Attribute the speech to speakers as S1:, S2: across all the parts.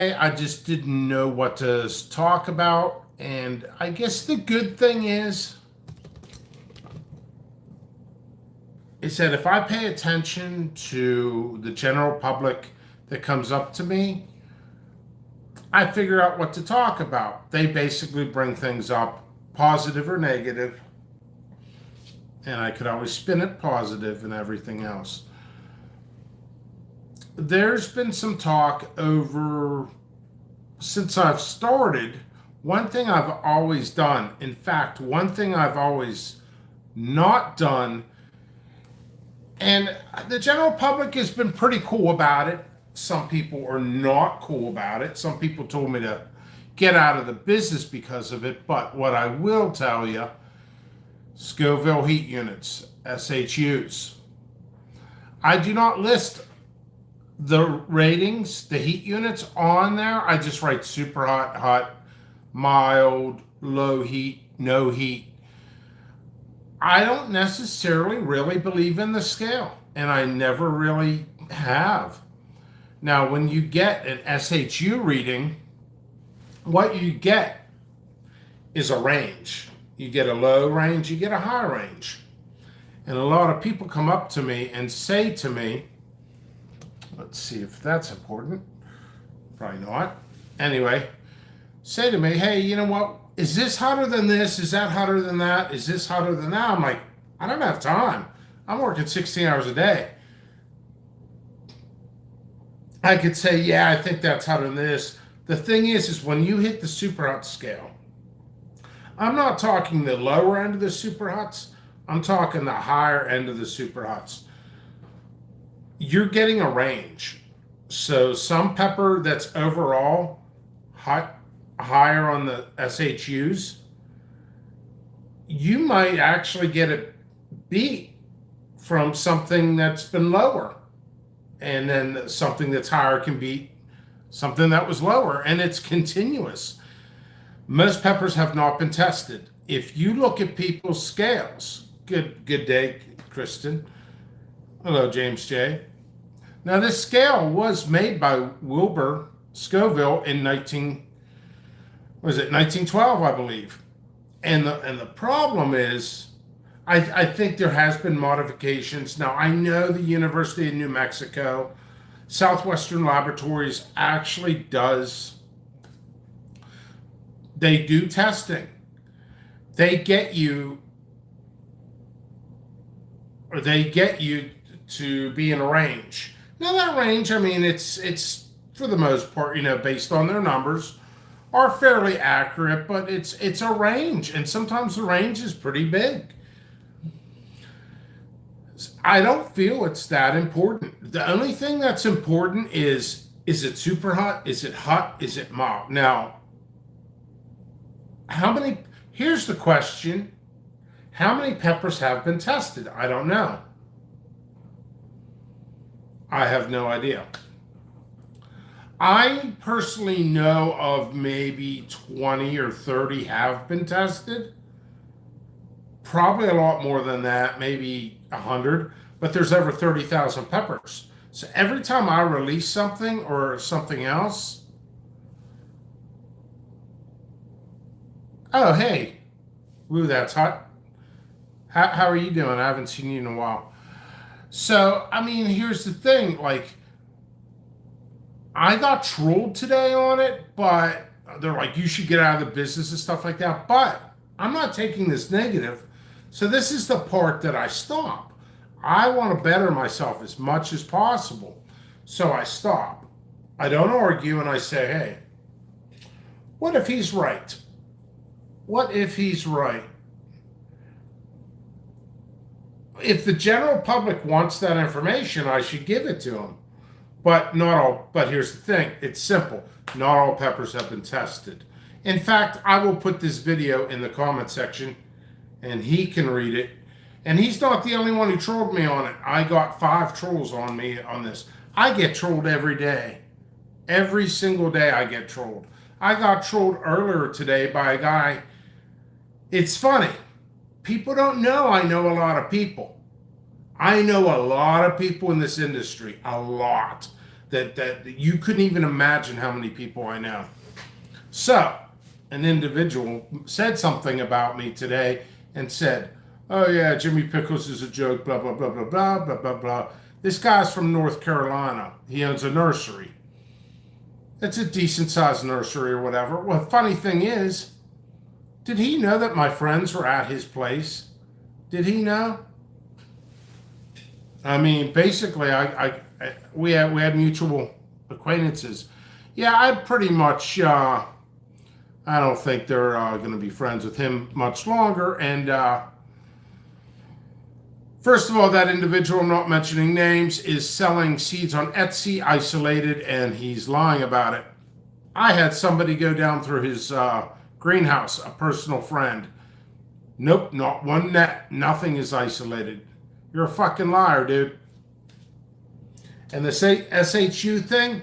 S1: I just didn't know what to talk about. And I guess the good thing is that if I pay attention to the general public that comes up to me, I figure out what to talk about. They basically bring things up, positive or negative, and I could always spin it positive and everything else. There's been some talk over since I've started. One thing I've always done, in fact, one thing I've always not done, and the general public has been pretty cool about it. Some people are not cool about it. Some people told me to get out of the business because of it. But what I will tell you, Scoville heat units, SHUs. I do not list the ratings, the heat units on there. I just write super hot, hot, mild, low heat, no heat. I don't necessarily really believe in the scale, and I never really have. Now, when you get an SHU reading, what you get is a range. You get a low range, you get a high range. And a lot of people come up to me and say to me, let's see if that's important. Probably not. Anyway, say to me, hey, you know what? Is this hotter than this? Is that hotter than that? Is this hotter than that? I'm like, I don't have time. I'm working 16 hours a day. I could say, yeah, I think that's hotter than this. The thing is when you hit the super hot scale, I'm not talking the lower end of the super hots. I'm talking the higher end of the super hots. You're getting a range. So some pepper that's overall hot, higher on the SHUs, you might actually get a beat from something that's been lower. And then something that's higher can beat something that was lower. And it's continuous. Most peppers have not been tested. If you look at people's scales, good day, Kristen. Hello, James J. Now, this scale was made by Wilbur Scoville in 1912, I believe. And the problem is, I think there has been modifications. Now, I know the University of New Mexico, Southwestern Laboratories actually they do testing. They get you to be in a range. Now that range, I mean, it's for the most part, based on their numbers, are fairly accurate, but it's a range, and sometimes the range is pretty big. I don't feel it's that important. The only thing that's important is it super hot? Is it hot? Is it mild? Now, here's the question. How many peppers have been tested? I don't know. I have no idea. I personally know of maybe 20 or 30 have been tested. Probably a lot more than that, maybe 100, but there's over 30,000 peppers. So every time I release something or something else, oh, hey, woo, that's hot. How are you doing? I haven't seen you in a while. So, I mean, here's the thing. Like, I got trolled today on it, but they're like, you should get out of the business and stuff like that. But I'm not taking this negative. So this is the part that I stop. I want to better myself as much as possible. So I stop. I don't argue and I say, hey, what if he's right? What if he's right? If the general public wants that information, I should give it to them. But not all. But here's the thing. It's simple. Not all peppers have been tested. In fact, I will put this video in the comment section and he can read it. And he's not the only one who trolled me on it. I got 5 trolls on me on this. I get trolled every day. Every single day I get trolled. I got trolled earlier today by a guy. It's funny. People don't know I know a lot of people. I know a lot of people in this industry. A lot. that you couldn't even imagine how many people I know. So, an individual said something about me today and said, "Oh yeah, Jimmy Pickles is a joke, blah, blah, blah, blah, blah, blah, blah, blah. This guy's from North Carolina. He owns a nursery. It's a decent sized nursery or whatever." Well, the funny thing is, did he know that my friends were at his place? Did he know? I mean, basically, we had mutual acquaintances. Yeah, I pretty much, I don't think they're going to be friends with him much longer. And first of all, that individual, I'm not mentioning names, is selling seeds on Etsy, isolated, and he's lying about it. I had somebody go down through his greenhouse, a personal friend. Nope, not one net. Nothing is isolated. You're a fucking liar, dude. And the SHU thing,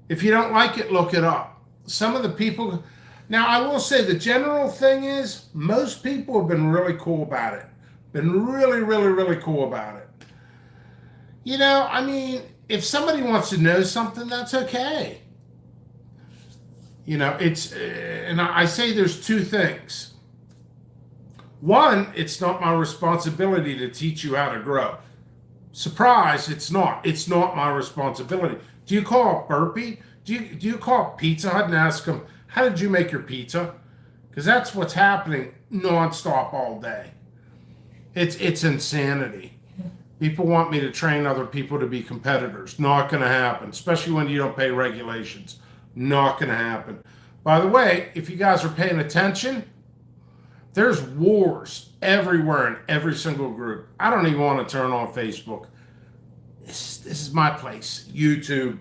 S1: if you don't like it, look it up. Some of the people... Now, I will say the general thing is, most people have been really cool about it. Been really, really, really cool about it. You know, I mean, if somebody wants to know something, that's okay. You know, it's... And I say there's two things. One, it's not my responsibility to teach you how to grow. Surprise, it's not. It's not my responsibility. Do you call a burpee? Do you call Pizza Hut and ask them, how did you make your pizza? Because that's what's happening nonstop all day. It's insanity. People want me to train other people to be competitors. Not going to happen, especially when you don't pay regulations. Not going to happen. By the way, if you guys are paying attention, there's wars everywhere in every single group. I don't even want to turn on Facebook. This is my place. YouTube,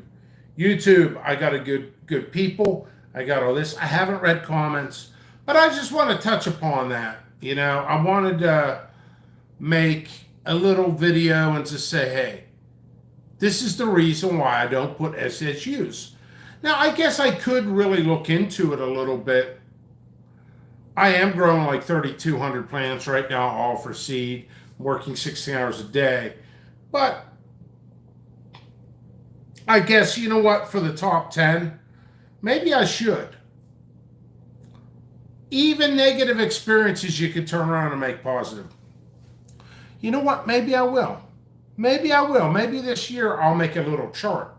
S1: I got a good people. I got all this. I haven't read comments, but I just want to touch upon that. You know, I wanted to make a little video and to say, hey, this is the reason why I don't put SHUs. Now, I guess I could really look into it a little bit. I am growing like 3,200 plants right now, all for seed, working 16 hours a day. But I guess, you know what, for the top 10, maybe I should. Even negative experiences you could turn around and make positive. You know what, maybe I will. Maybe I will. Maybe this year I'll make a little chart.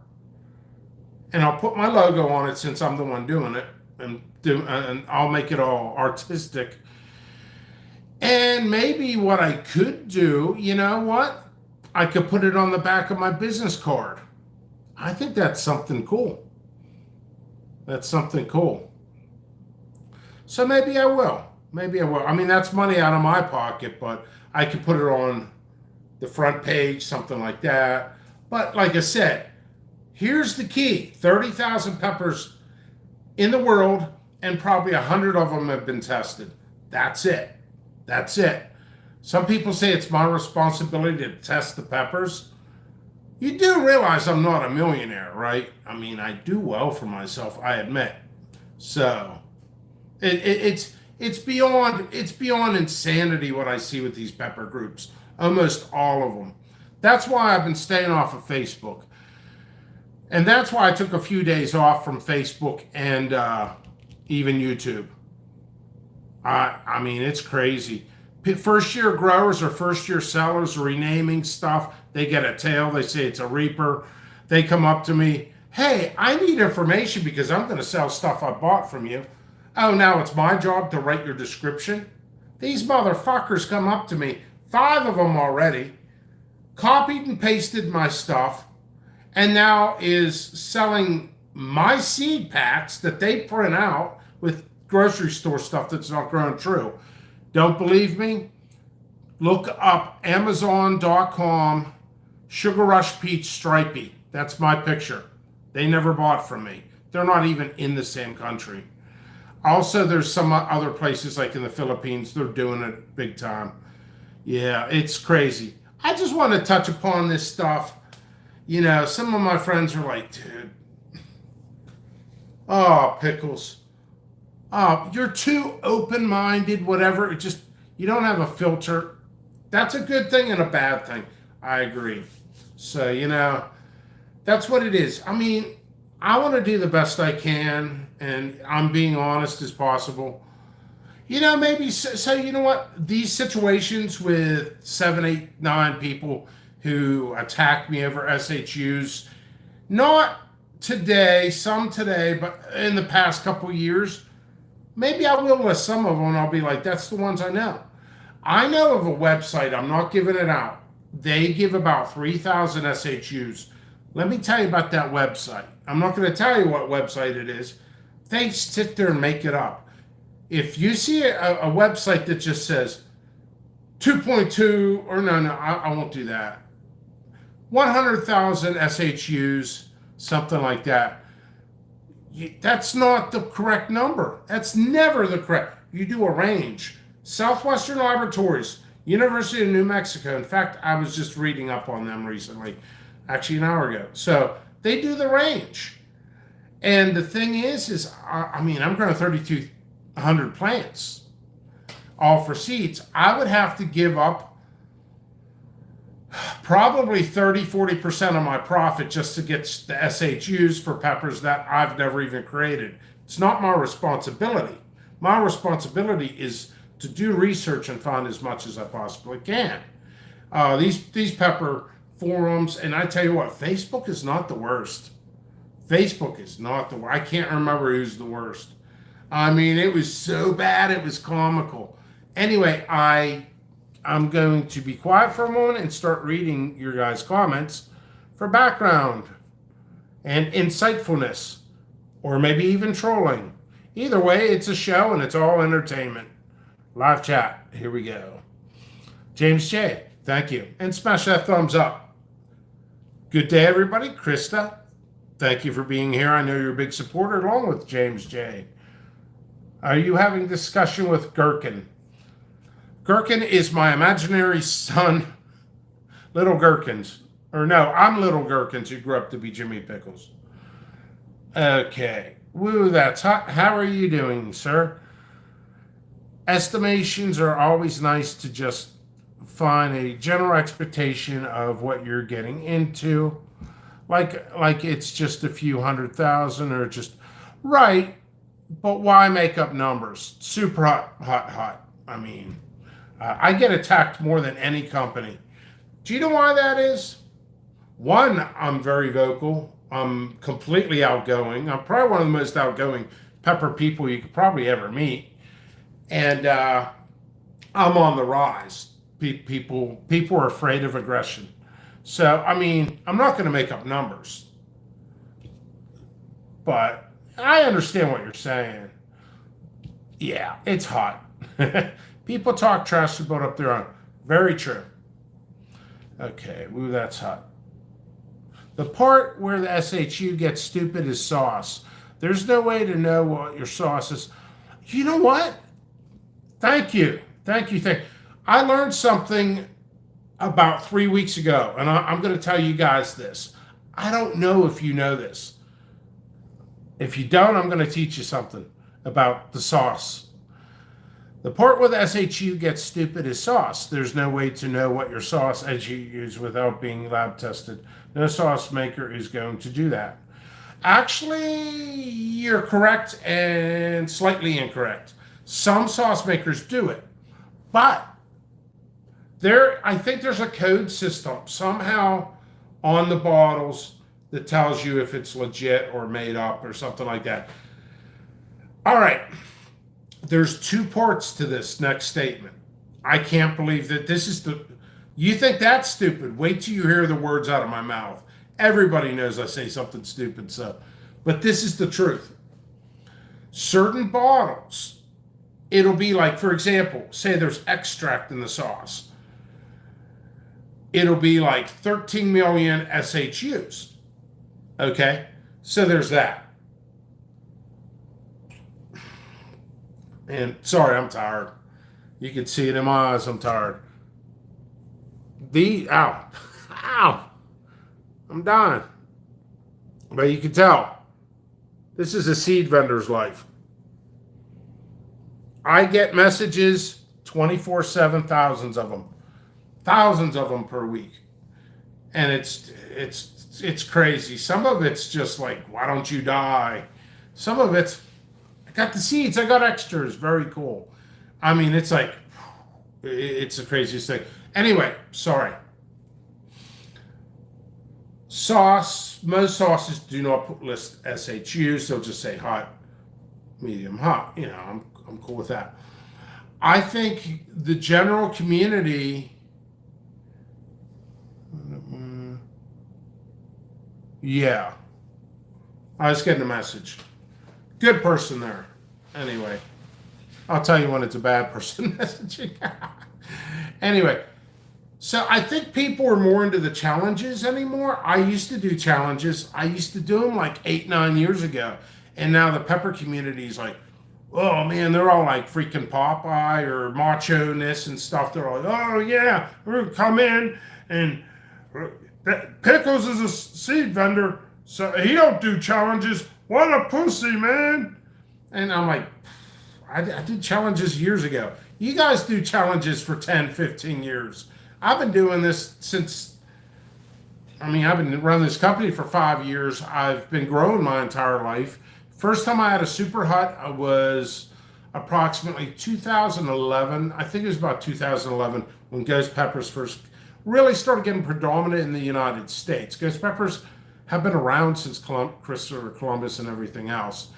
S1: And I'll put my logo on it since I'm the one doing it. And I'll make it all artistic. And maybe what I could do, you know what? I could put it on the back of my business card. I think that's something cool. That's something cool. So maybe I will. Maybe I will. I mean, that's money out of my pocket, but I could put it on the front page, something like that. But like I said, here's the key. 30,000 peppers in the world, and probably 100 of them have been tested. That's it. That's it. Some people say it's my responsibility to test the peppers. You do realize I'm not a millionaire, right? I mean, I do well for myself, I admit. So it's beyond insanity what I see with these pepper groups. Almost all of them. That's why I've been staying off of Facebook. And that's why I took a few days off from Facebook and even YouTube. I mean, it's crazy. First year growers or first year sellers renaming stuff. They get a tail. They say it's a Reaper. They come up to me. Hey, I need information because I'm going to sell stuff I bought from you. Oh, now it's my job to write your description? These motherfuckers come up to me, 5 of them already, copied and pasted my stuff, and now is selling my seed packs that they print out with grocery store stuff that's not grown true. Don't believe me? Look up Amazon.com Sugar Rush Peach Stripey. That's my picture. They never bought from me. They're not even in the same country. Also, there's some other places like in the Philippines, they're doing it big time. Yeah, it's crazy. I just want to touch upon this stuff. You know, some of my friends are like, dude, oh, Pickles. Oh, you're too open-minded, whatever. It just, you don't have a filter. That's a good thing and a bad thing. I agree. So, you know, That's what it is. I mean, I want to do the best I can, and I'm being honest as possible. Maybe so. You know what? These situations with 7, 8, 9 people who attack me over SHUs, not today, some today, but in the past couple years, maybe I will list some of them and I'll be like, that's the ones I know. I know of a website, I'm not giving it out. They give about 3,000 SHUs. Let me tell you about that website. I'm not going to tell you what website it is. They sit there and make it up. If you see a website that just says 2.2, or no, I won't do that. 100,000 SHUs, something like that. That's not the correct number. That's never the correct. You do a range. Southwestern Laboratories, University of New Mexico. In fact, I was just reading up on them recently, actually an hour ago. So they do the range. And the thing is I'm growing 3,200 plants, all for seeds. I would have to give up probably 30-40% of my profit just to get the SHUs for peppers that I've never even created. It's not my responsibility. My responsibility is to do research and find as much as I possibly can. These pepper forums, and I tell you what, Facebook is not the worst. Facebook is not the worst. I can't remember who's the worst. I mean, it was so bad, it was comical. Anyway, I'm going to be quiet for a moment and start reading your guys' comments for background and insightfulness, or maybe even trolling. Either way, it's a show and it's all entertainment. Live chat, here we go. James J, thank you. And smash that thumbs up. Good day, everybody. Krista, thank you for being here. I know you're a big supporter along with James J. Are you having discussion with Gherkin? Gherkin is my imaginary son, Little Gherkins. Or no, I'm Little Gherkins who grew up to be Jimmy Pickles. Okay. Woo, that's hot. How are you doing, sir? Estimations are always nice to just find a general expectation of what you're getting into. Like it's just a few 100,000 or just right, but why make up numbers? Super hot. I mean, I get attacked more than any company. Do you know why that is? One, I'm very vocal. I'm completely outgoing. I'm probably one of the most outgoing pepper people you could probably ever meet. And I'm on the rise. People are afraid of aggression. So, I mean, I'm not going to make up numbers. But I understand what you're saying. Yeah, it's hot. People talk trash to build up their own. Very true. Okay, ooh, that's hot. The part where the SHU gets stupid is sauce. There's no way to know what your sauce is. You know what? Thank you. I learned something about 3 weeks ago, and I'm going to tell you guys this. I don't know if you know this. If you don't, I'm going to teach you something about the sauce. The part where the SHU gets stupid is sauce. There's no way to know what your sauce as you use without being lab tested. No sauce maker is going to do that. Actually, you're correct and slightly incorrect. Some sauce makers do it, but I think there's a code system somehow on the bottles that tells you if it's legit or made up or something like that. All right. There's two parts to this next statement. I can't believe that this is you think that's stupid. Wait till you hear the words out of my mouth. Everybody knows I say something stupid, but this is the truth. Certain bottles, it'll be like, for example, say there's extract in the sauce. It'll be like 13 million SHUs. Okay? So there's that. And sorry, I'm tired. You can see it in my eyes, I'm tired. Ow. I'm dying. But you can tell, this is a seed vendor's life. I get messages 24/7, thousands of them per week. And it's it's crazy. Some of it's just like, why don't you die? Some of it's, I got the seeds, I got extras, very cool. I mean, it's like, it's the craziest thing. Anyway, sorry. Sauce, most sauces do not list SHUs, they'll just say hot, medium, hot. You know, I'm cool with that. I think the general community, yeah, I was getting a message. Good person there. Anyway, I'll tell you when it's a bad person messaging. Anyway, so I think people are more into the challenges anymore. I used to do challenges. I used to do them like 8, 9 years ago. And now the pepper community is like, oh man, they're all like freaking Popeye or macho-ness and stuff. They're all like, oh yeah, we're gonna come in and Pickles is a seed vendor, so he don't do challenges. What a pussy, man. And I'm like, I did challenges years ago. You guys do challenges for 10, 15 years. I've been doing this since, I've been running this company for 5 years. I've been growing my entire life. First time I had a super hut was approximately 2011. I think it was about 2011 when ghost peppers first really started getting predominant in the United States. Ghost peppers have been around since Christopher Columbus and everything else.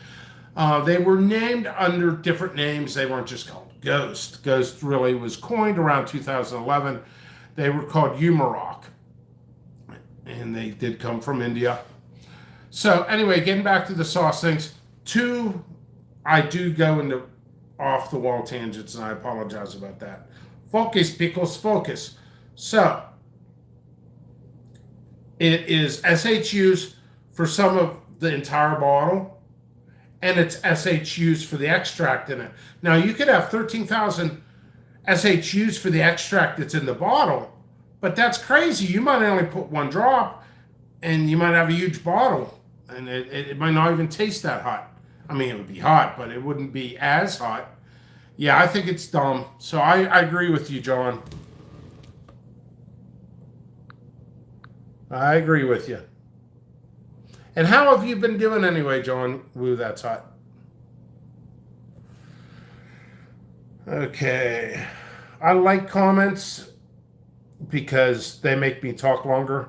S1: They were named under different names. They weren't just called Ghost. Ghost really was coined around 2011. They were called Umarok, and they did come from India. So anyway, getting back to the sauce things, I do go into off the wall tangents, and I apologize about that. Focus, pickles, focus. So it is SHUs for some of the entire bottle, and it's SHUs for the extract in it. Now you could have 13,000 SHUs for the extract that's in the bottle, but that's crazy. You might only put 1 drop, and you might have a huge bottle, and it might not even taste that hot. I mean, it would be hot, but it wouldn't be as hot. Yeah, I think it's dumb. So I agree with you, John. I agree with you. And how have you been doing anyway, John? Woo, that's hot. Okay. I like comments because they make me talk longer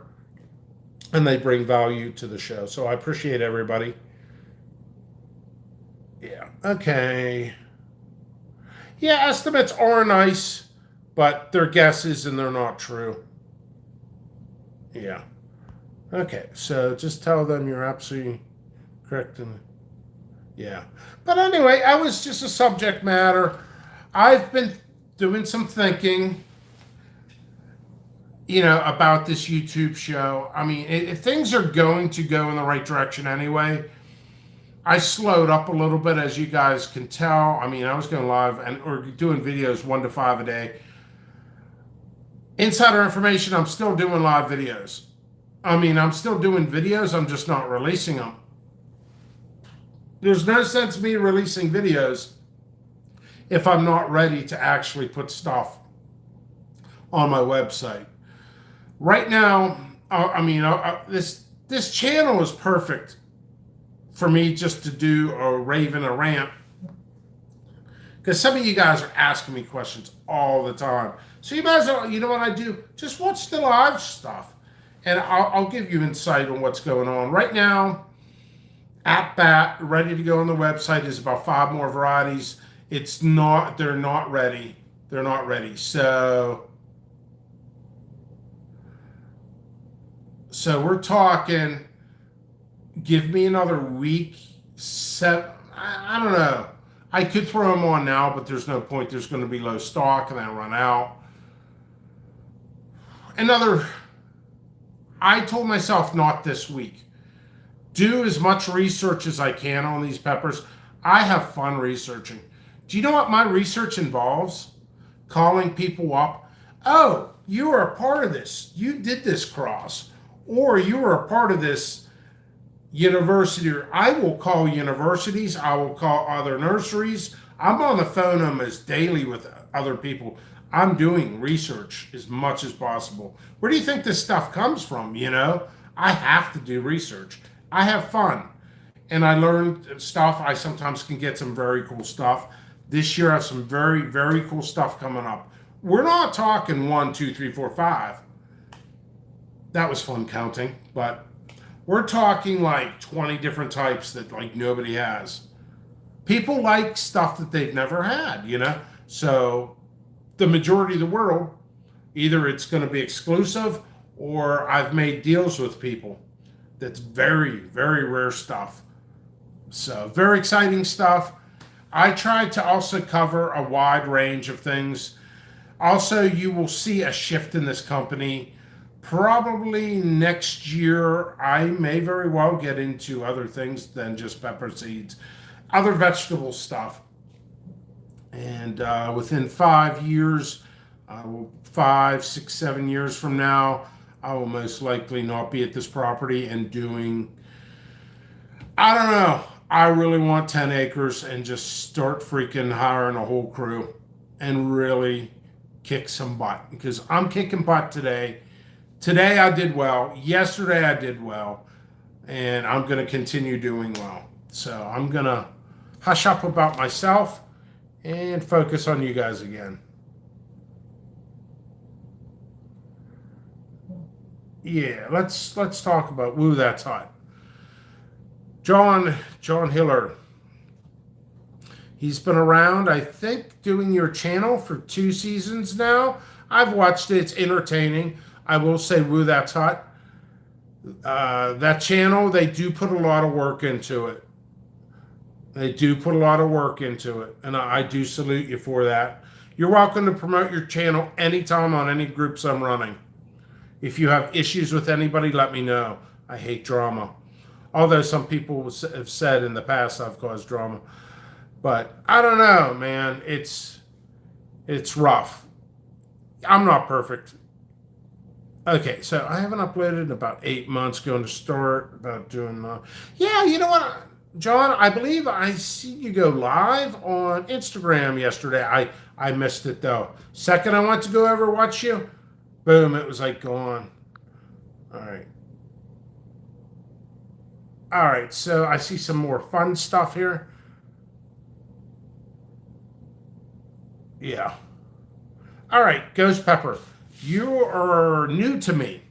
S1: and they bring value to the show. So I appreciate everybody. Yeah. Okay. Yeah, estimates are nice, but they're guesses and they're not true. Yeah. Okay, so just tell them you're absolutely correct. Yeah. But anyway, I was just a subject matter. I've been doing some thinking, about this YouTube show. I mean, if things are going to go in the right direction anyway. I slowed up a little bit, as you guys can tell. I mean, I was going live or doing videos 1 to 5 a day. Insider information, I'm still doing live videos. I mean, I'm still doing videos, I'm just not releasing them. There's no sense me releasing videos if I'm not ready to actually put stuff on my website. Right now, this channel is perfect for me just to do a rave and a rant. Because some of you guys are asking me questions all the time. So you might as well, you know what I do? Just watch the live stuff. And I'll give you insight on what's going on. Right now, at bat, ready to go on the website is about 5 more varieties. They're not ready. They're not ready. So we're talking, give me another week, I don't know. I could throw them on now, but there's no point. There's going to be low stock and they'll run out. I told myself not this week. Do as much research as I can on these peppers. I have fun researching. Do you know what my research involves? Calling people up. Oh, you are a part of this. You did this cross. Or you are a part of this university. I will call universities. I will call other nurseries. I'm on the phone almost daily with other people. I'm doing research as much as possible. Where do you think this stuff comes from, I have to do research. I have fun. And I learned stuff. I sometimes can get some very cool stuff. This year I have some very, very cool stuff coming up. We're not talking 1, 2, 3, 4, 5. That was fun counting, but we're talking like 20 different types that like nobody has. People like stuff that they've never had, you know? So the majority of the world, either it's going to be exclusive or I've made deals with people. That's very, very rare stuff. So very exciting stuff. I tried to also cover a wide range of things. Also, you will see a shift in this company. Probably next year, I may very well get into other things than just pepper seeds, other vegetable stuff. And within 5 years, 5, 6, 7 years from now, I will most likely not be at this property and doing, I don't know. I really want 10 acres and just start freaking hiring a whole crew and really kick some butt, because I'm kicking butt today. Today I did well. Yesterday I did well. And I'm going to continue doing well. So I'm going to hush up about myself and focus on you guys again. Yeah, let's talk about Woo That's Hot. John Hiller. He's been around, I think, doing your channel for 2 seasons now. I've watched it. It's entertaining. I will say Woo That's Hot. That channel, they do put a lot of work into it. They do put a lot of work into it. And I do salute you for that. You're welcome to promote your channel anytime on any groups I'm running. If you have issues with anybody, let me know. I hate drama. Although some people have said in the past I've caused drama. But I don't know, man. It's rough. I'm not perfect. Okay, so I haven't uploaded in about 8 months. Going to start about doing. Yeah, you know what, John? I believe I see you go live on Instagram yesterday. I missed it though. Second, I went to go over watch you. Boom! It was like gone. All right. All right. So I see some more fun stuff here. Yeah. All right, Ghost Pepper. You are new to me.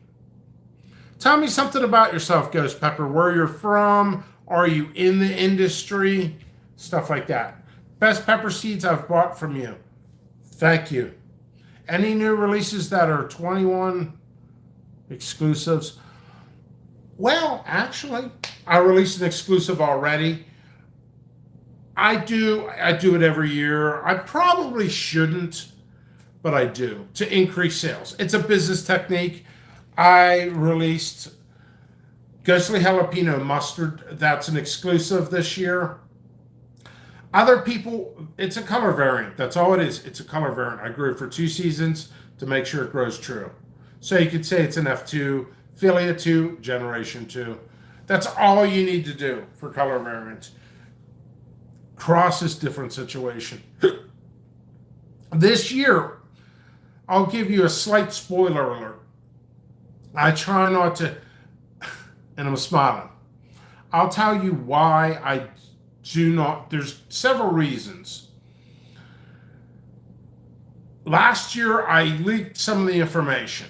S1: Tell me something about yourself, Ghost Pepper. Where you're from? Are you in the industry? Stuff like that. Best pepper seeds I've bought from you. Thank you. Any new releases that are 21 exclusives? Well, actually, I released an exclusive already. I do it every year. I probably shouldn't, but I do, to increase sales. It's a business technique. I released Ghostly Jalapeno Mustard. That's an exclusive this year. Other people, it's a color variant. That's all it is. It's a color variant. I grew it for 2 seasons to make sure it grows true. So you could say it's an F2, Philia 2, Generation 2. That's all you need to do for color variants. Cross is different situation. This year, I'll give you a slight spoiler alert. I try not to, and I'm smiling. I'll tell you why I do not. There's several reasons. Last year, I leaked some of the information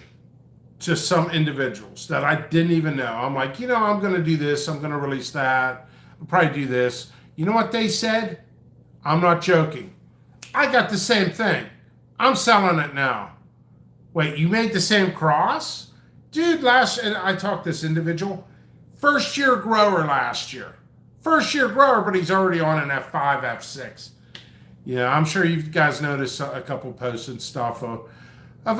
S1: to some individuals that I didn't even know. I'm like, I'm going to do this. I'm going to release that. I'll probably do this. You know what they said? I'm not joking. I got the same thing. I'm selling it now. Wait, you made the same cross? Dude, and I talked to this individual, first year grower last year. First year grower, but he's already on an F5, F6. Yeah, I'm sure you guys noticed a couple posts and stuff of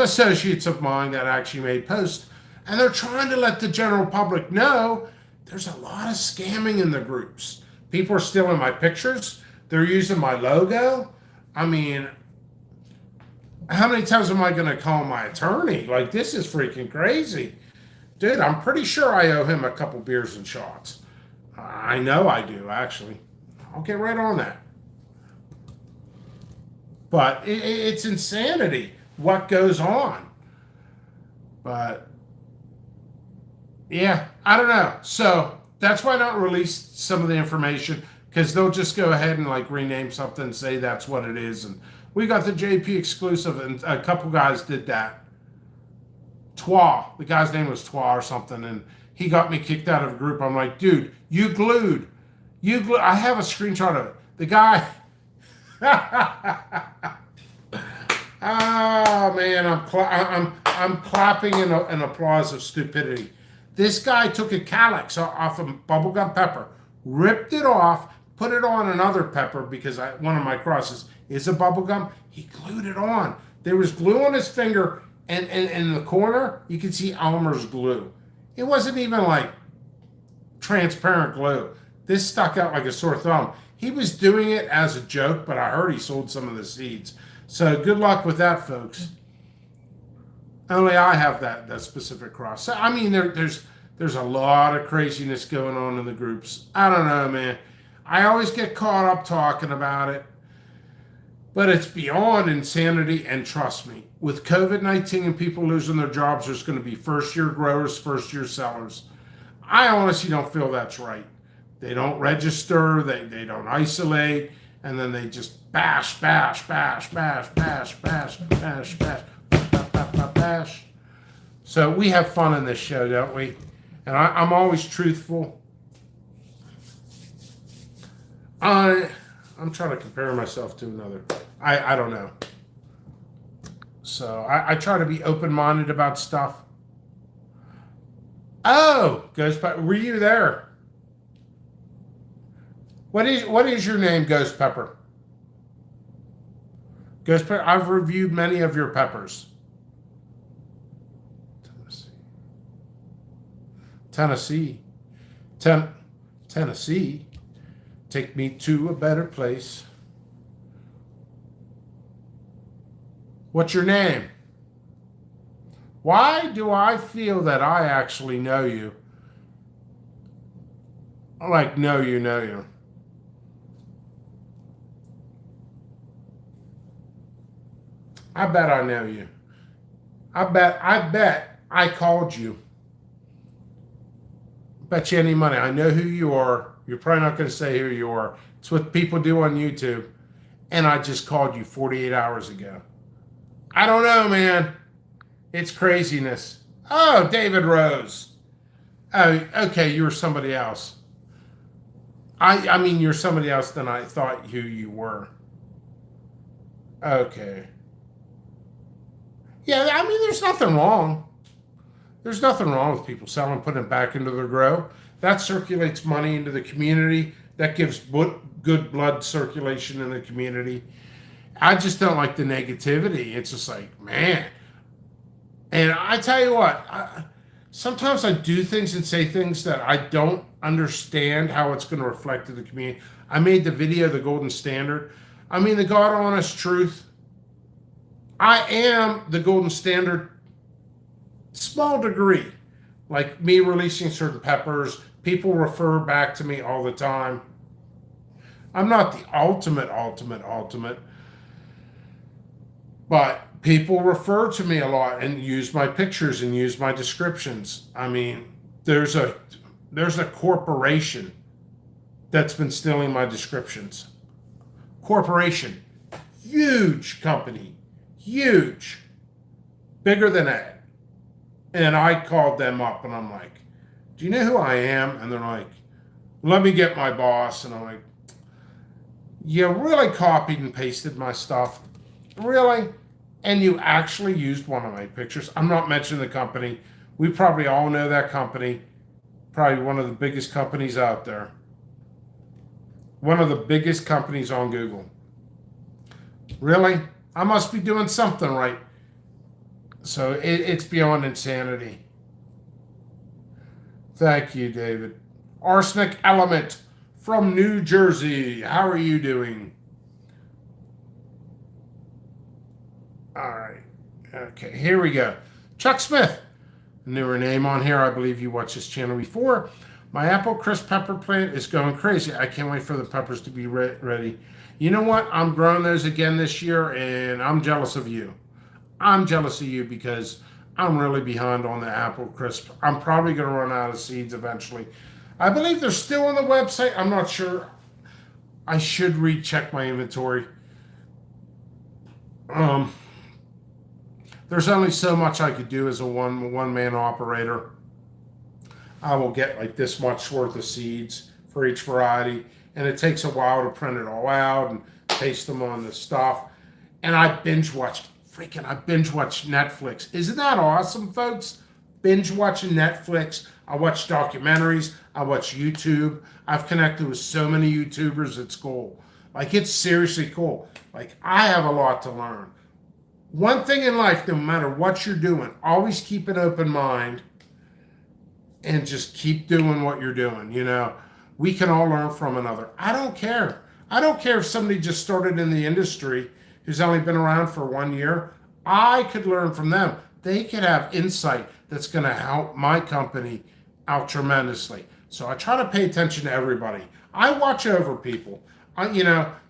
S1: associates of mine that actually made posts. And they're trying to let the general public know there's a lot of scamming in the groups. People are stealing my pictures. They're using my logo. I mean, how many times am I going to call my attorney? Like, this is freaking crazy. Dude, I'm pretty sure I owe him a couple beers and shots. I know I do, actually. I'll get right on that. But it's insanity what goes on. But Yeah, I don't know. So that's why I don't release some of the information because they'll just go ahead and like rename something and say that's what it is. And we got the JP exclusive, and a couple guys did that. Twa, the guy's name was Twa or something, and he got me kicked out of a group. I'm like, dude, you glued. I have a screenshot of it. The guy. Oh man, I'm clapping in applause of stupidity. This guy took a calyx off of bubblegum pepper, ripped it off, put it on another pepper because one of my crosses is a bubblegum. He glued it on. There was glue on his finger, and in the corner you could see Elmer's glue. It wasn't even like transparent glue. This stuck out like a sore thumb. He was doing it as a joke, but I heard he sold some of the seeds. So good luck with that, folks. Only I have that specific cross. So, I mean, there's a lot of craziness going on in the groups. I don't know, man. I always get caught up talking about it, but it's beyond insanity. And trust me, with COVID-19 and people losing their jobs, there's going to be first-year growers, first-year sellers. I honestly don't feel that's right. They don't register, they don't isolate, and then they just bash, bash, bash, bash, bash, bash, bash, bash, bash, bash. So we have fun in this show, don't we? And I'm always truthful. I'm trying to compare myself to another. I don't know. So I try to be open-minded about stuff. Oh, Ghost Pepper, were you there? What is your name, Ghost Pepper? Ghost Pepper, I've reviewed many of your peppers. Tennessee. Tennessee. Take me to a better place. What's your name? Why do I feel that I actually know you? Like, know you. I bet I know you. I bet I called you. Bet you any money. I know who you are. You're probably not going to say who you are. It's what people do on YouTube. And I just called you 48 hours ago. I don't know, man. It's craziness. Oh, David Rose. Oh, okay, you were somebody else. I mean, you're somebody else than I thought who you were. Okay. Yeah, I mean, there's nothing wrong. There's nothing wrong with people selling, putting it back into their grow. That circulates money into the community. That gives good blood circulation in the community. I just don't like the negativity. It's just like, man. And I tell you what, sometimes I do things and say things that I don't understand how it's going to reflect to the community. I made the video, The Golden Standard. I mean, the God honest truth. I am the golden standard, small degree. Like me releasing certain peppers, people refer back to me all the time. I'm not the ultimate, but people refer to me a lot and use my pictures and use my descriptions. I mean, there's a corporation that's been stealing my descriptions. Corporation, huge company. Huge, bigger than that. And I called them up and I'm like, do you know who I am? And they're like, let me get my boss. And I'm like, you really copied and pasted my stuff? Really? And you actually used one of my pictures? I'm not mentioning the company. We probably all know that company. Probably one of the biggest companies out there. One of the biggest companies on Google. Really? I must be doing something right. So it's beyond insanity. Thank you, David. Arsenic Element from New Jersey. How are you doing? All right. Okay, here we go. Chuck Smith. Newer name on here. I believe you watched this channel before. My apple crisp pepper plant is going crazy. I can't wait for the peppers to be ready. You know what? I'm growing those again this year, and I'm jealous of you. I'm jealous of you because I'm really behind on the apple crisp. I'm probably going to run out of seeds eventually. I believe they're still on the website. I'm not sure. I should recheck my inventory. Um, there's only so much I could do as a one man operator. I will get like this much worth of seeds for each variety, and it takes a while to print it all out and paste them on the stuff. And I binge watched Netflix. Isn't that awesome, folks? Binge watching Netflix. I watch documentaries. I watch YouTube. I've connected with so many YouTubers. It's cool. Like, it's seriously cool. Like, I have a lot to learn. One thing in life, no matter what you're doing, always keep an open mind and just keep doing what you're doing. We can all learn from another. I don't care. I don't care if somebody just started in the industry who's only been around for 1 year. I could learn from them. They could have insight that's going to help my company out tremendously. So I try to pay attention to everybody. I watch over people.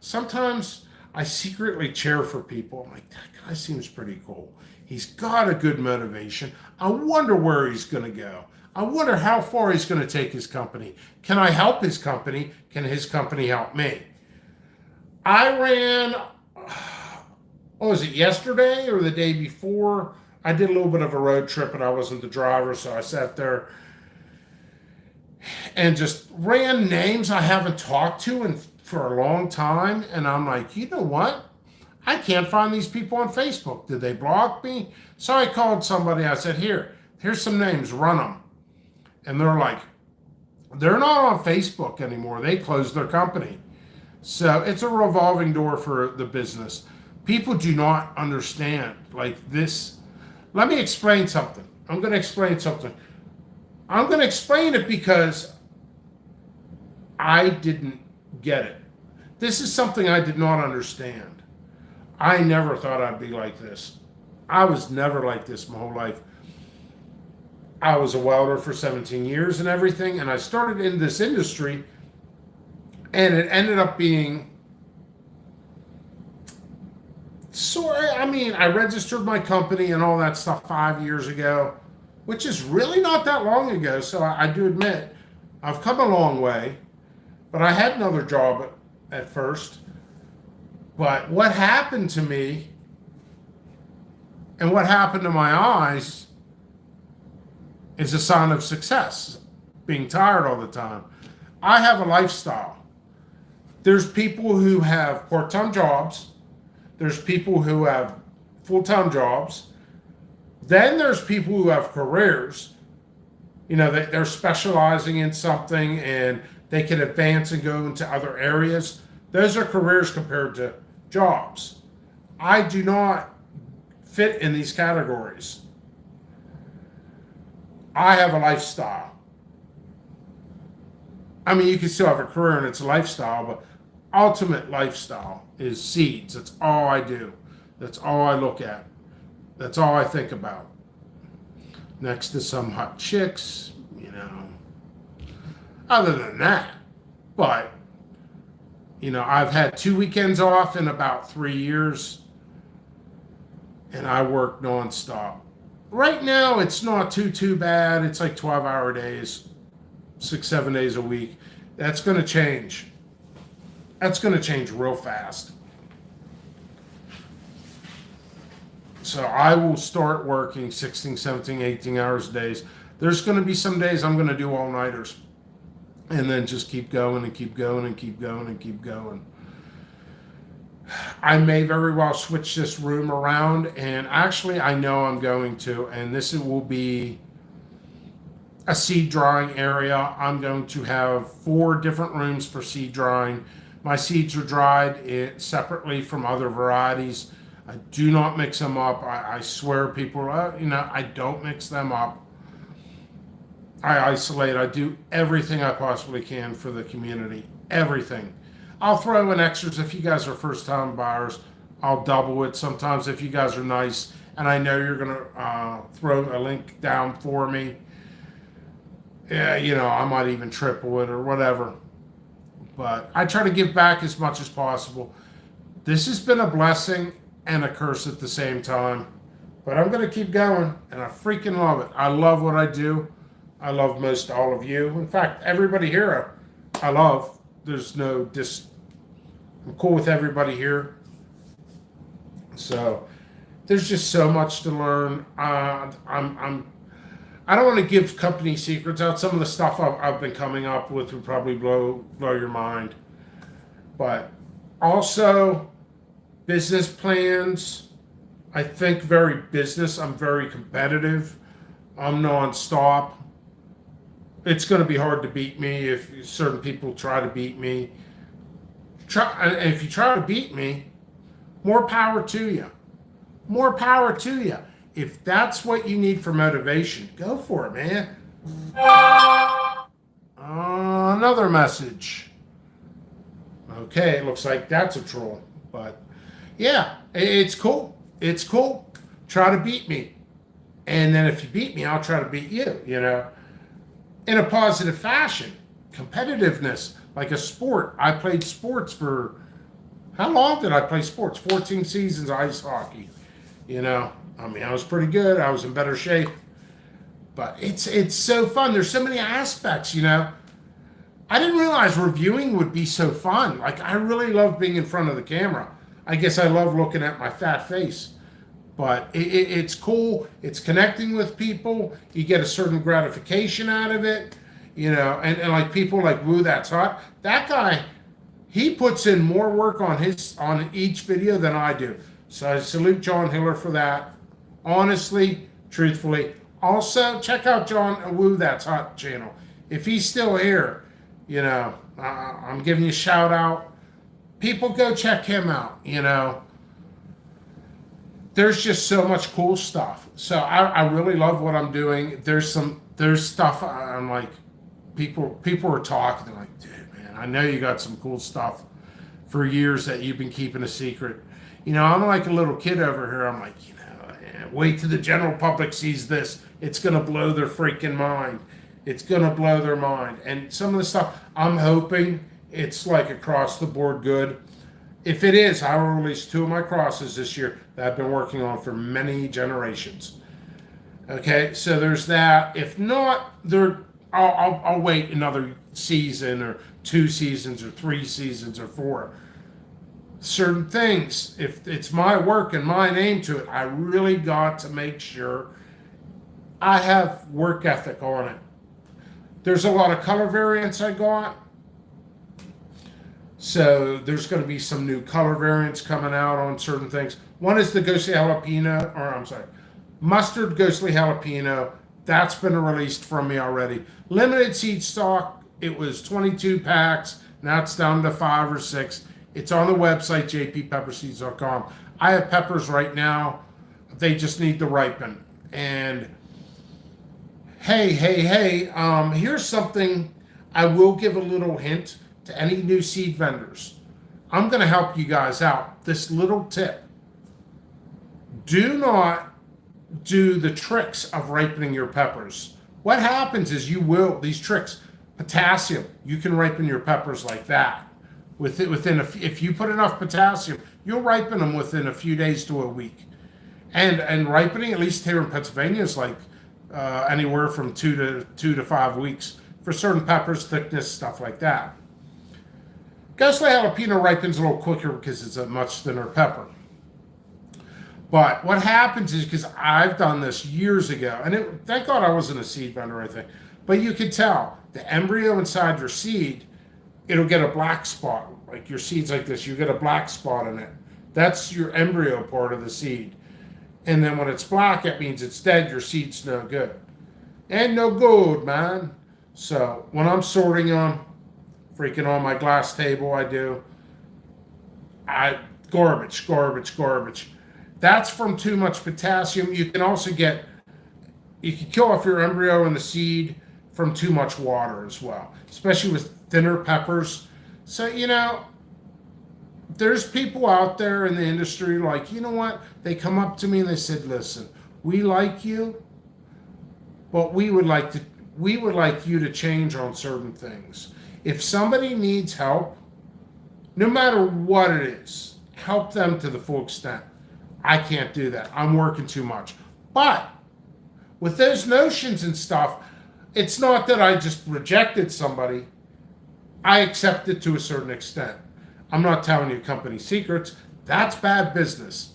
S1: Sometimes I secretly cheer for people. I'm like, that guy seems pretty cool. He's got a good motivation. I wonder where he's going to go. I wonder how far he's going to take his company. Can I help his company? Can his company help me? I ran, was it yesterday or the day before? I did a little bit of a road trip and I wasn't the driver, so I sat there and just ran names I haven't talked to for a long time. And I'm like, you know what? I can't find these people on Facebook. Did they block me? So I called somebody. I said, here's some names, run them. And they're like, they're not on Facebook anymore. They closed their company. So it's a revolving door for the business. People do not understand like this. Let me explain something. I'm going to explain something. I'm going to explain it because I didn't get it. This is something I did not understand. I never thought I'd be like this. I was never like this my whole life. I was a welder for 17 years and everything, and I started in this industry, and it ended up being I registered my company and all that stuff 5 years ago, which is really not that long ago. So I do admit I've come a long way, but I had another job at first. But what happened to me and what happened to my eyes is a sign of success, being tired all the time. I have a lifestyle. There's people who have part-time jobs. There's people who have full-time jobs. Then there's people who have careers. They're specializing in something and they can advance and go into other areas. Those are careers compared to jobs. I do not fit in these categories. I have a lifestyle. You can still have a career and it's a lifestyle, but ultimate lifestyle is seeds. That's all I do. That's all I look at. That's all I think about. Next to some hot chicks, Other than that. But, I've had 2 weekends off in about 3 years. And I work nonstop. Right now, it's not too bad. It's like 12-hour days, 6-7 days a week. That's going to change. That's going to change real fast. So I will start working 16, 17, 18 hours a day. There's going to be some days I'm going to do all-nighters. And then just keep going and keep going and keep going and keep going. I may very well switch this room around, and actually I know I'm going to, and this will be a seed drying area. I'm going to have 4 different rooms for seed drying. My seeds are dried separately from other varieties. I do not mix them up. I swear people, I don't mix them up. I isolate. I do everything I possibly can for the community. Everything. I'll throw in extras if you guys are first-time buyers. I'll double it sometimes if you guys are nice and I know you're going to throw a link down for me. Yeah, I might even triple it or whatever. But I try to give back as much as possible. This has been a blessing and a curse at the same time. But I'm going to keep going, and I freaking love it. I love what I do. I love most all of you. In fact, everybody here I love. There's no I'm cool with everybody here. So there's just so much to learn. I don't want to give company secrets out. Some of the stuff I've been coming up with would probably blow your mind. But also business plans. I think very business. I'm very competitive. I'm nonstop. It's going to be hard to beat me if certain people try to beat me. And if you try to beat me, more power to you. More power to you. If that's what you need for motivation, go for it, man. Another message. Okay, it looks like that's a troll. But yeah, it's cool. It's cool. Try to beat me. And then if you beat me, I'll try to beat you, in a positive fashion. Competitiveness, like a sport. I played sports for, how long did I play sports? 14 seasons of ice hockey. I was pretty good. I was in better shape. But it's so fun. There's so many aspects, I didn't realize reviewing would be so fun. Like, I really love being in front of the camera. I guess I love looking at my fat face. But it's cool. It's connecting with people. You get a certain gratification out of it. And like people like Woo That's Hot. That guy, he puts in more work on each video than I do. So I salute John Hiller for that. Honestly, truthfully. Also, check out John Woo That's Hot channel. If he's still here, I'm giving you a shout out. People go check him out, There's just so much cool stuff. So I really love what I'm doing. There's stuff I'm like, people are talking. They're like, dude, man, I know you got some cool stuff for years that you've been keeping a secret. I'm like a little kid over here. I'm like, wait till the general public sees this. It's going to blow their freaking mind. It's going to blow their mind. And some of the stuff, I'm hoping it's like across the board good. If it is, I will release 2 of my crosses this year that I've been working on for many generations. Okay, so there's that. If not, I'll wait another season or 2 seasons or 3 seasons or 4. Certain things, if it's my work and my name to it, I really got to make sure I have work ethic on it. There's a lot of color variants I got. So there's going to be some new color variants coming out on certain things. One is the ghostly jalapeno, mustard ghostly jalapeno. That's been released from me already. Limited seed stock. It was 22 packs. Now it's down to 5 or 6. It's on the website, jppepperseeds.com. I have peppers right now. They just need to ripen. And hey, here's something I will give a little hint to any new seed vendors. I'm going to help you guys out. This little tip. Do not do the tricks of ripening your peppers. What happens is these tricks, potassium, you can ripen your peppers like that. If you put enough potassium, you'll ripen them within a few days to a week. And ripening, at least here in Pennsylvania, is like anywhere from 2 to 5 weeks for certain peppers, thickness, stuff like that. Ghostly jalapeno ripens a little quicker because it's a much thinner pepper. But what happens is, because I've done this years ago, and thank God I wasn't a seed vendor or anything, but you could tell the embryo inside your seed, it'll get a black spot. Like your seed's like this, you get a black spot in it. That's your embryo part of the seed. And then when it's black, that means it's dead. Your seed's no good. And no good, man. So when I'm sorting them, freaking on my glass table, garbage. That's from too much potassium. You can also you can kill off your embryo and the seed from too much water as well, especially with thinner peppers. So, there's people out there in the industry like, you know what? They come up to me and they said, listen, we like you, but we would like you to change on certain things. If somebody needs help, no matter what it is, help them to the full extent. I can't do that. I'm working too much. But with those notions and stuff, it's not that I just rejected somebody. I accept it to a certain extent. I'm not telling you company secrets. That's bad business.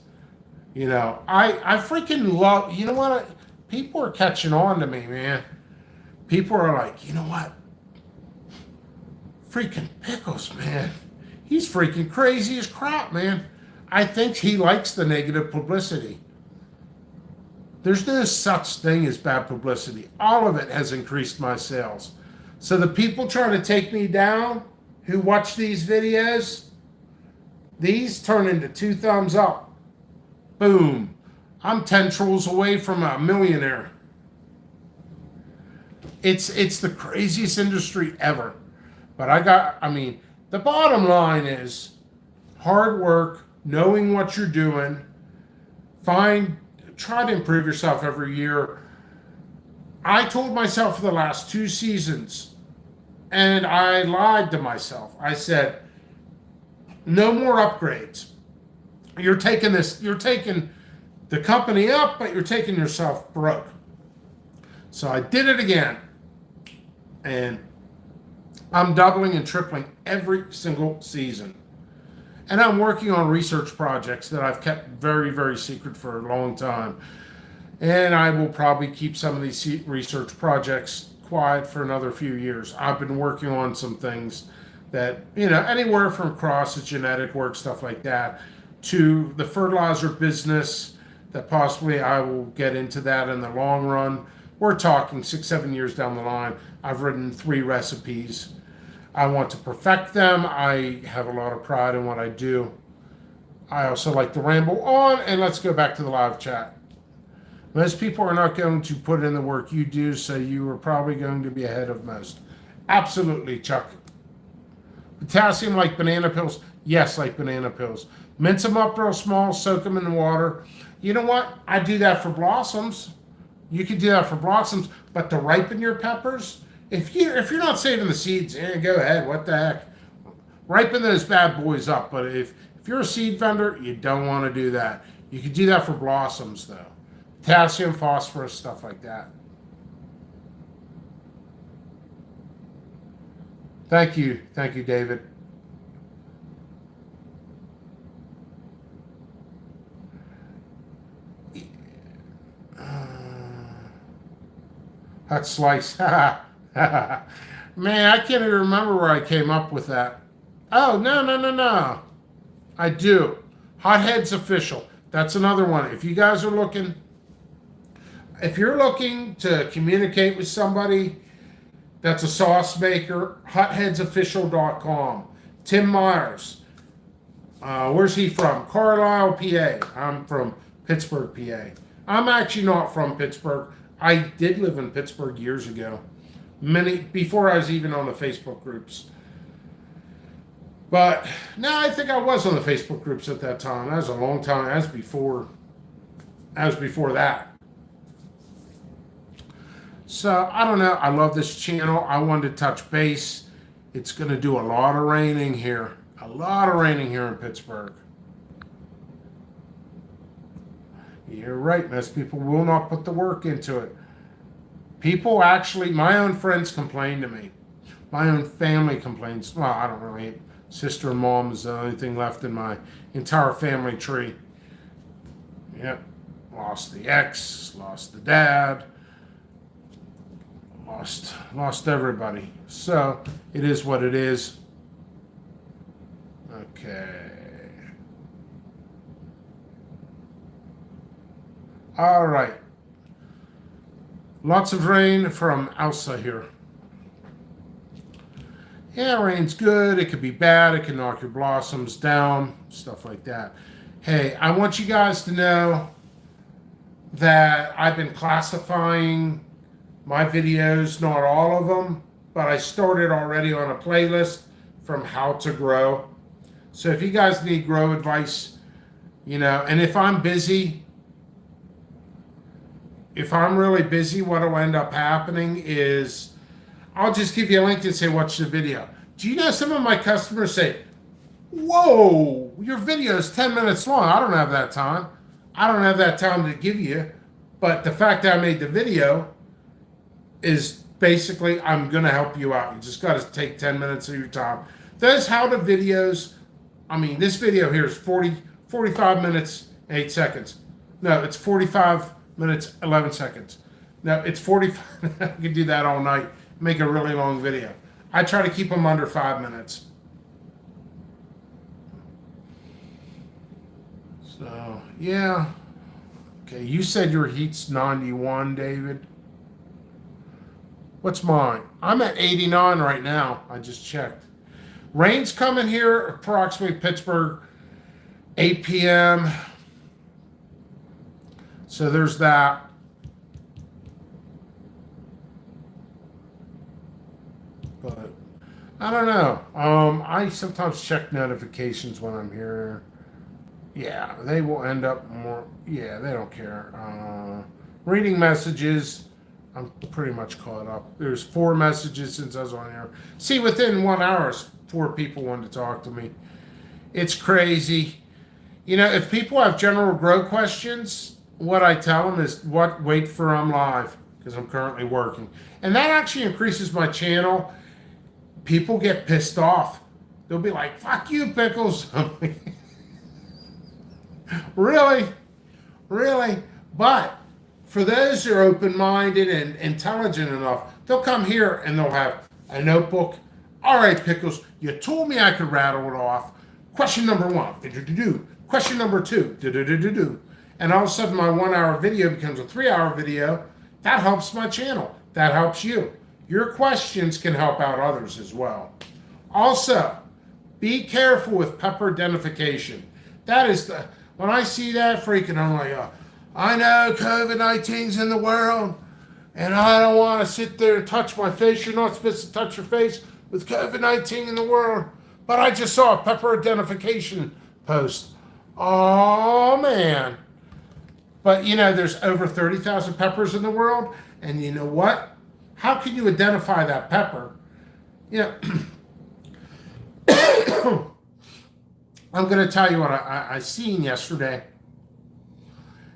S1: I freaking love, you know what? People are catching on to me, man. People are like, you know what? Freaking Pickles, man. He's freaking crazy as crap, man. I think he likes the negative publicity. There's no such thing as bad publicity. All of it has increased my sales. So the people trying to take me down who watch these videos, these turn into 2 thumbs up. Boom. I'm 10 trolls away from a millionaire. It's the craziest industry ever. But the bottom line is hard work, knowing what you're doing, try to improve yourself every year. I told myself for the last 2 seasons, and I lied to myself. I said, no more upgrades. You're taking the company up, but you're taking yourself broke. So I did it again. And I'm doubling and tripling every single season. And I'm working on research projects that I've kept very, very secret for a long time. And I will probably keep some of these research projects quiet for another few years. I've been working on some things that, anywhere from cross to genetic work, stuff like that, to the fertilizer business that possibly I will get into that in the long run. We're talking 6-7 years down the line. I've written 3 recipes. I want to perfect them. I have a lot of pride in what I do. I also like to ramble on, and let's go back to the live chat. Most people are not going to put in the work you do, so you are probably going to be ahead of most. Absolutely, Chuck. Potassium like banana pills? Yes, like banana pills. Mince them up real small, soak them in the water. You know what? I do that for blossoms. You can do that for blossoms, but to ripen your peppers, if you're not saving the seeds, go ahead. What the heck? Ripen those bad boys up. But if you're a seed vendor, you don't want to do that. You can do that for blossoms, though. Potassium, phosphorus, stuff like that. Thank you, David. Hot slice. Man, I can't even remember where I came up with that. Oh, no. I do. Hotheads Official. That's another one. If you guys are looking, if you're looking to communicate with somebody that's a sauce maker, hotheadsofficial.com. Tim Myers. Where's he from? Carlisle, PA. I'm from Pittsburgh, PA. I'm actually not from Pittsburgh. I did live in Pittsburgh years ago. Before I was even on the Facebook groups. But no, I think I was on the Facebook groups at that time. That was a long time. That was before that. So I don't know. I love this channel. I wanted to touch base. It's going to do a lot of raining here. A lot of raining here in Pittsburgh. You're right. Most people will not put the work into it. People actually, my own friends complain to me. My own family complains. Well, I don't really. Sister and mom is the only thing left in my entire family tree. Yep. Lost the ex, lost the dad, lost everybody. So it is what it is. Okay. All right. Lots of rain from Elsa here. Yeah, rain's good. It could be bad. It can knock your blossoms down, stuff like that. Hey, I want you guys to know that I've been classifying my videos, not all of them, but I started already on a playlist from how to grow. So if you guys need grow advice, and if I'm busy, if I'm really busy, what will end up happening is I'll just give you a link and say, watch the video. Do you know some of my customers say, whoa, your video is 10 minutes long. I don't have that time. I don't have that time to give you, but the fact that I made the video is basically I'm going to help you out. You just got to take 10 minutes of your time. Those how to videos, I mean, this video here is 45 minutes, 8 seconds. No, it's 45 minutes, 11 seconds. No, it's 45. I could do that all night, make a really long video. I try to keep them under 5 minutes. So, yeah. Okay, you said your heat's 91, David. What's mine? I'm at 89 right now. I just checked. Rain's coming here, approximately Pittsburgh, 8 p.m. So there's that. But I don't know. I sometimes check notifications when I'm here. Yeah, they will end up more. Yeah, they don't care. Reading messages. I'm pretty much caught up. There's 4 messages since I was on air. See, within 1 hour, 4 people wanted to talk to me. It's crazy. You know, if people have general grow questions, what I tell them is, wait for I'm live, because I'm currently working. And that actually increases my channel. People get pissed off. They'll be like, fuck you, Pickles. I'm like, really? Really? But for those who are open-minded and intelligent enough, they'll come here and they'll have a notebook. All right, Pickles, you told me I could rattle it off. Question number 1, do-do-do-do. Question number 2, do-do-do-do-do. And all of a sudden my 1 hour video becomes a 3 hour video. That helps my channel. That helps you. Your questions can help out others as well. Also, be careful with pepper identification. That is when I see that freaking, I'm like, I know COVID-19's in the world, and I don't want to sit there and touch my face. You're not supposed to touch your face with COVID-19 in the world. But I just saw a pepper identification post. Oh, man. But, you know, there's over 30,000 peppers in the world, and you know what? How can you identify that pepper? You know, I'm going to tell you what I seen yesterday.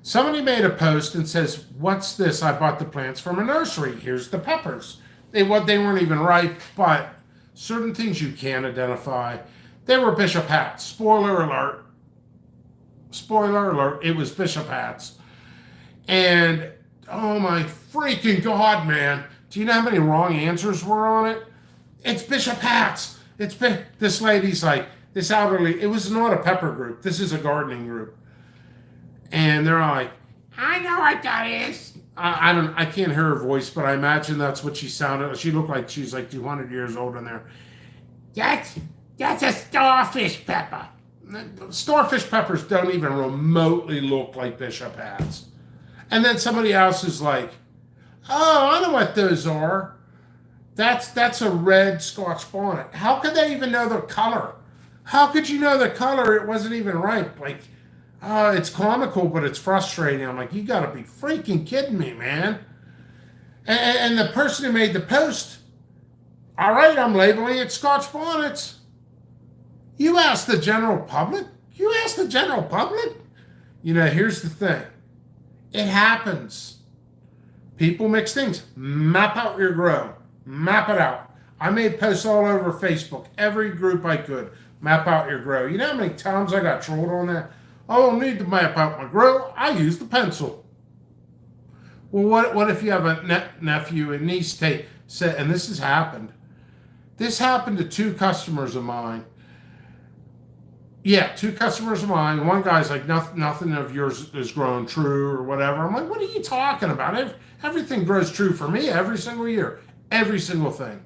S1: Somebody made a post and says, what's this? I bought the plants from a nursery. Here's the peppers. They weren't even ripe, but certain things you can identify. They were Bishop hats. Spoiler alert. Spoiler alert. It was Bishop hats. And, oh my freaking God, man. Do you know how many wrong answers were on it? It's Bishop hats. This lady's like, this elderly, it was not a pepper group. This is a gardening group. And they're all like, I know what that is. I can't hear her voice, but I imagine that's what she sounded. She looked like she's like 200 years old in there. That's a starfish pepper. Starfish peppers don't even remotely look like Bishop hats. And then somebody else is like, oh, I know what those are. That's a red Scotch bonnet. How could they even know the color? How could you know the color? It wasn't even ripe. Like, it's comical, but it's frustrating. I'm like, you gotta be freaking kidding me, man. And the person who made the post, all right, I'm labeling it Scotch bonnets. You ask the general public? You ask the general public? You know, here's the thing. It happens. People mix things. Map out your grow. Map it out. I made posts all over Facebook, every group I could. Map out your grow. You know how many times I got trolled on that? I don't need to map out my grow. I use the pencil. Well, what if you have a nephew and niece say, and this has happened. This happened to 2 customers of mine. Yeah, 2 customers of mine. One guy's like, nothing of yours is growing true or whatever. I'm like, what are you talking about? Everything grows true for me every single year. Every single thing.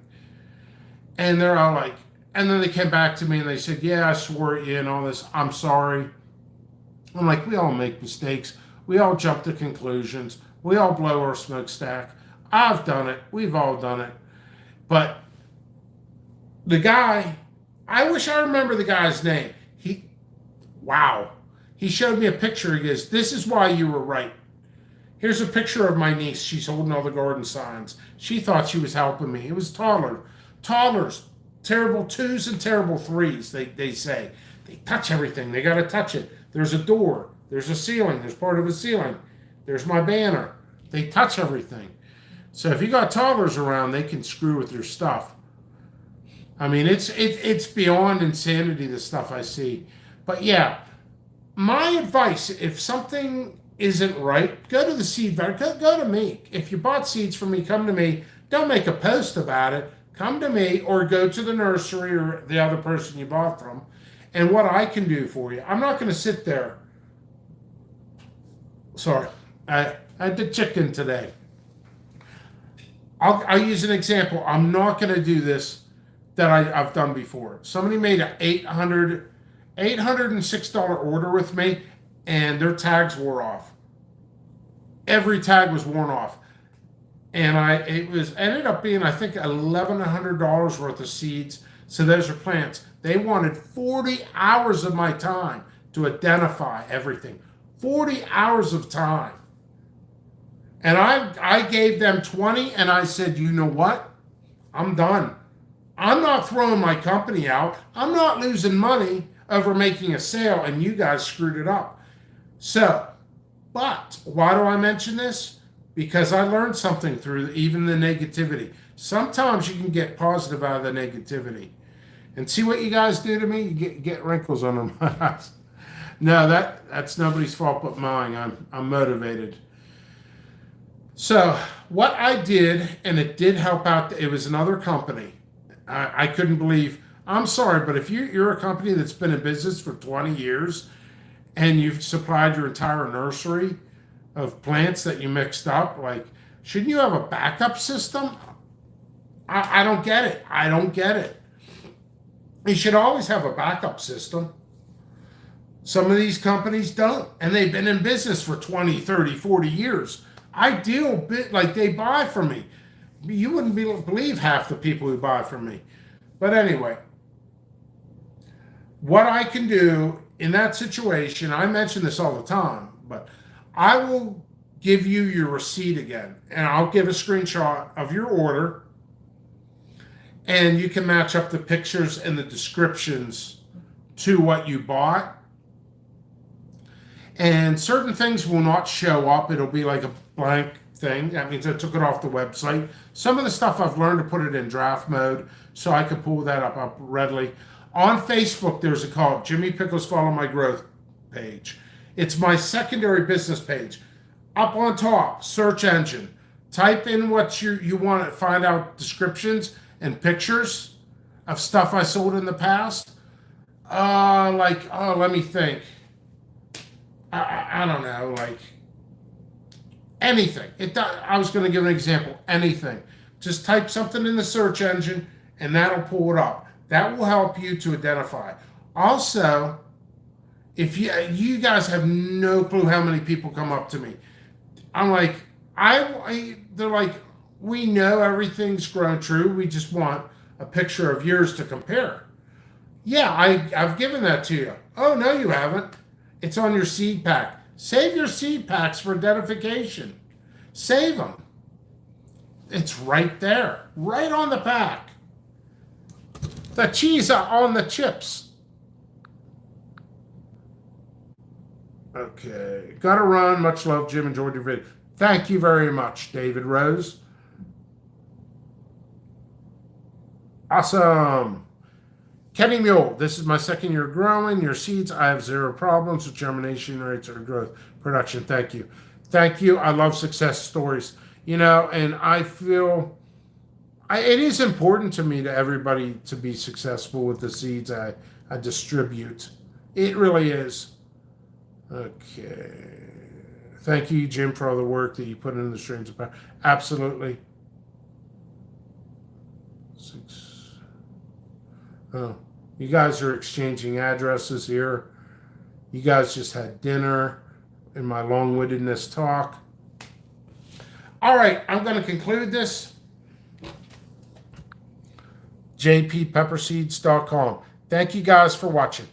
S1: And they're all like, and then they came back to me and they said, yeah, I swore at you and all this. I'm sorry. I'm like, we all make mistakes. We all jump to conclusions. We all blow our smokestack. I've done it. We've all done it. But the guy, I wish I remember the guy's name. Wow. He showed me a picture. He goes, this is why you were right. Here's a picture of my niece. She's holding all the garden signs. She thought she was helping me. It was toddlers, terrible 2s and terrible 3s, they say. They touch everything. They got to touch it. There's a door. There's a ceiling. There's part of a ceiling. There's my banner. They touch everything. So if you got toddlers around, they can screw with your stuff. I mean, it's beyond insanity, the stuff I see. But yeah, my advice, if something isn't right, go to the seed vendor. Go to me. If you bought seeds from me, come to me. Don't make a post about it. Come to me or go to the nursery or the other person you bought from. And what I can do for you. I'm not going to sit there. Sorry, I had the chicken today. I'll use an example. I'm not going to do this that I've done before. Somebody made an $806 order with me, and their tags wore off. Every tag was worn off, and it ended up being, I think, $1,100 worth of seeds. So those are plants. They wanted 40 hours of my time to identify everything. 40 hours of time. And I gave them 20, and I said, you know what? I'm done. I'm not throwing my company out. I'm not losing money over making a sale, and you guys screwed it up. So, but why do I mention this? Because I learned something through even the negativity. Sometimes you can get positive out of the negativity. And see what you guys do to me? You get wrinkles on my eyes. No, that's nobody's fault but mine. I'm motivated. So what I did, and it did help out, it was another company. I couldn't believe, I'm sorry, but if you're a company that's been in business for 20 years and you've supplied your entire nursery of plants that you mixed up, like, shouldn't you have a backup system? I don't get it. I don't get it. You should always have a backup system. Some of these companies don't, and they've been in business for 20, 30, 40 years. I deal like they buy from me. You wouldn't believe half the people who buy from me. But anyway, what I can do in that situation, I mention this all the time, but I will give you your receipt again, and I'll give a screenshot of your order, and you can match up the pictures and the descriptions to what you bought. And certain things will not show up. It'll be like a blank thing. That means I took it off the website. Some of the stuff I've learned to put it in draft mode so I can pull that up readily. On Facebook, there's a call, Jimmy Pickles Follow My Growth page. It's my secondary business page. Up on top, search engine. Type in what you want to find out, descriptions and pictures of stuff I sold in the past. Let me think. I don't know, like anything. I was going to give an example. Anything. Just type something in the search engine, and that'll pull it up. That will help you to identify. Also, if you guys have no clue how many people come up to me, I'm like, they're like, we know everything's grown true. We just want a picture of yours to compare. Yeah, I've given that to you. Oh, no, you haven't. It's on your seed pack. Save your seed packs for identification. Save them. It's right there, right on the pack. The cheese on the chips. Okay, gotta run. Much love, Jim. Enjoyed your video. Thank you very much, David Rose. Awesome. Kenny Mule, this is my second year growing your seeds. I have zero problems with germination rates or growth production. Thank you. Thank you. I love success stories. And I feel it is important to me, to everybody, to be successful with the seeds I distribute. It really is. Okay. Thank you, Jim, for all the work that you put into the Streams of Power. Absolutely. Oh, you guys are exchanging addresses here. You guys just had dinner in my long-windedness talk. All right, I'm going to conclude this. jppepperseeds.com. Thank you guys for watching.